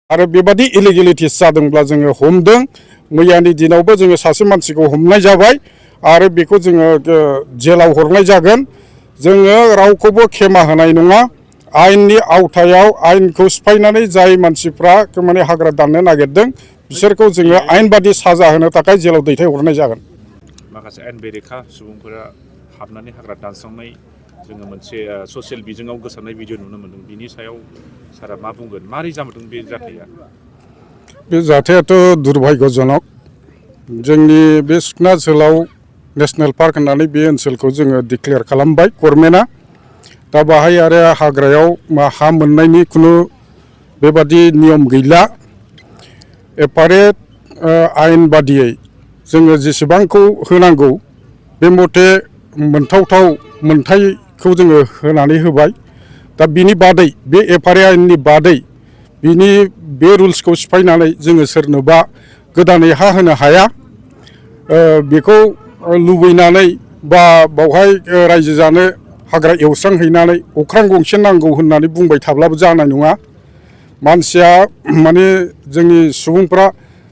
आरो बेबादि इलिगेलिटिस जादोंब्ला जोङो हमदों। मैयानि दिनावबो जोङो सासे मानसिखौ हमनाय जाबाय आरो बेखौ जोङो जेलाव हरनाय जागोन। जोङो रावखौबो खेमा होनाय नङा। आयेननि आवथायाव आयेनखौ सिफायनानै जाय मानसिफ्रा माने हाग्रा दाननो नागिरदों बिसोरखौ जोङो आयेनबादि साजा होनो थाखाय जेलाव दैथायहरनाय जागोन। माखासे आयेन बेरेखा सुबुंफोरा हाबनानै हाग्रा दानस्रांनाय जोङो मोनसे ससियेल बिजोङाव गोसारनाय भिडिअ नुनो मोन्दों। बिनि सायाव सारा मा बुंगोन? मारै जाबोदों बे जाथाया? बे जाथायाथ' दुर्भाग्यजनक। जोंनि बे सिखना जोहोलाव नेशनेल पार्क होननानै बे ओनसोलखौ जोङो डिक्लेयार खालामबाय गभर्नमेन्टआ। दा बाहाय आरो हाग्रायाव हा मोननायनि खुनु बेबादि नियम गैला। एपारेट आयेन बादियै जोङो जेसेबांखौ होनांगौ बे मथे मोनथावथाव मोनथायखौ जोङो होनानै होबाय। दा बिनि बादै बे एफआरए आयेननि बादै बिनि बे रुल्सखौ सिफायनानै जोङो सोरनोबा गोदानै हा होनो हाया। बेखौ लुबैनानै बा बावहाय रायजो जानो हाग्रा एवस्रांहैनानै अख्रां गंसे नांगौ होननानै बुंबाय थाब्लाबो जानाय नङा। मानसिया माने जोंनि सुबुंफ्रा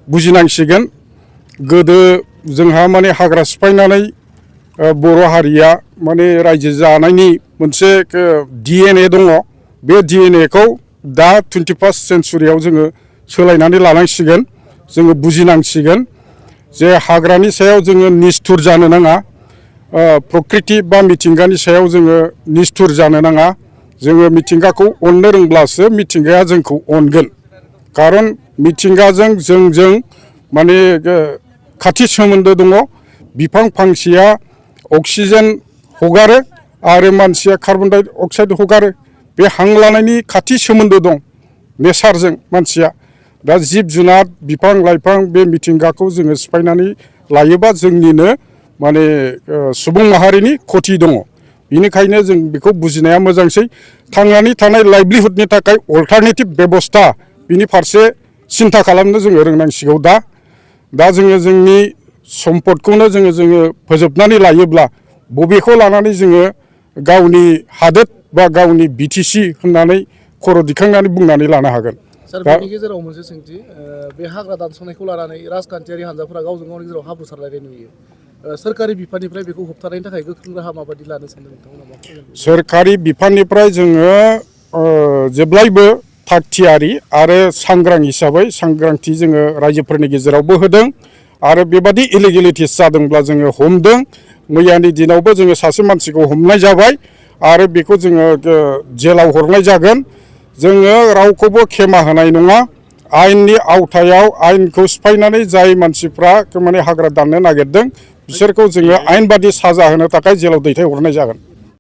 बुजिनांसिगोन। गोदो जोंहा माने हाग्रा सिफायनानै बर' हारिया माने रायजो जानायनि मोनसे DNA दङ। बे DNAखौ दा 21st सेन्चुरियाव जोङो सोलायनानै लानांसिगोन। जोङो बुजिनांसिगोन जे हाग्रानि सायाव जोङो निस्थुर जानो नाङा। प्रकृति बा मिथिंगानि सायाव जोङो निस्थुर जानो नाङा। जोङो मिथिंगाखौ अननो रोंब्लासो मिथिंगाया जोंखौ अनगोन। खारन मिथिंगाजों जोंजों माने खाथि सोमोन्दो दङ। बिफां फांसेया अक्सिजेन हगारो आरो मानसिया कार्बन डाइ अक्साइड हगारो। बे हां लानायनि खाथि सोमोन्दो दं नेचारजों मानसिया। दा जिब जुनार बिफां लाइफां बे मिथिंगाखौ जोङो सिफायनानै लायोबा जोंनिनो माने सुबुं माहारिनि खथि दङ। बिनिखायनो जों बेखौ बुजिनाया मोजांसै। थांनानै थानाय लाइभलिहुडनि थाखाय अल्टारनेटिभ बेबस्था बिनि फारसे सिन्था खालामनो जोङो रोंनांसिगौ। दा जोङो जोंनि सम्पदखौनो जोङो फोजोबनानै लायोब्ला बबेखौ लानानै जोङो गावनि हादोर बा गावनि BTC होननानै खर' दिखांनानै बुंनानै लानो हागोन। सार, बेनि गेजेराव मोनसे सोंथि, बे हाग्रा दानस्रांनायखौ लानानै राजखान्थियारि हान्जाफोरा गावजों गावनि गेजेराव हाब्रु सारलायनाय नुयो। सोरखारि बिफाननिफ्राय बेखौ होबथानायनि थाखाय गोख्रों राहा माबायदि लानो सानदों नोंथांमोना? मा फोरमायगोन? सोरखारि बिफाननिफ्राय जोङो जेब्लायबो थाग थियारि आरो सांग्रां हिसाबै सांग्रांथि जोङो रायजोफोरनि गेजेरावबो होदों। आरो बेबादि इलिगेलिटिस जादोंब्ला जोङो हमदों। मैयानि दिनावबो जोङो सासे मानसिखौ हमनाय जाबाय आरो बेखौ जोङो जेलाव हरनाय जागोन। जोङो रावखौबो खेमा होनाय नङा। आयेननि आवथायाव आयेनखौ सिफायनानै जाय मानसिफ्रा माने हाग्रा दाननो नागिरदों बिसोरखौ जोङो आयेनबादि साजा होनो थाखाय जेलाव दैथायहरनाय जागोन।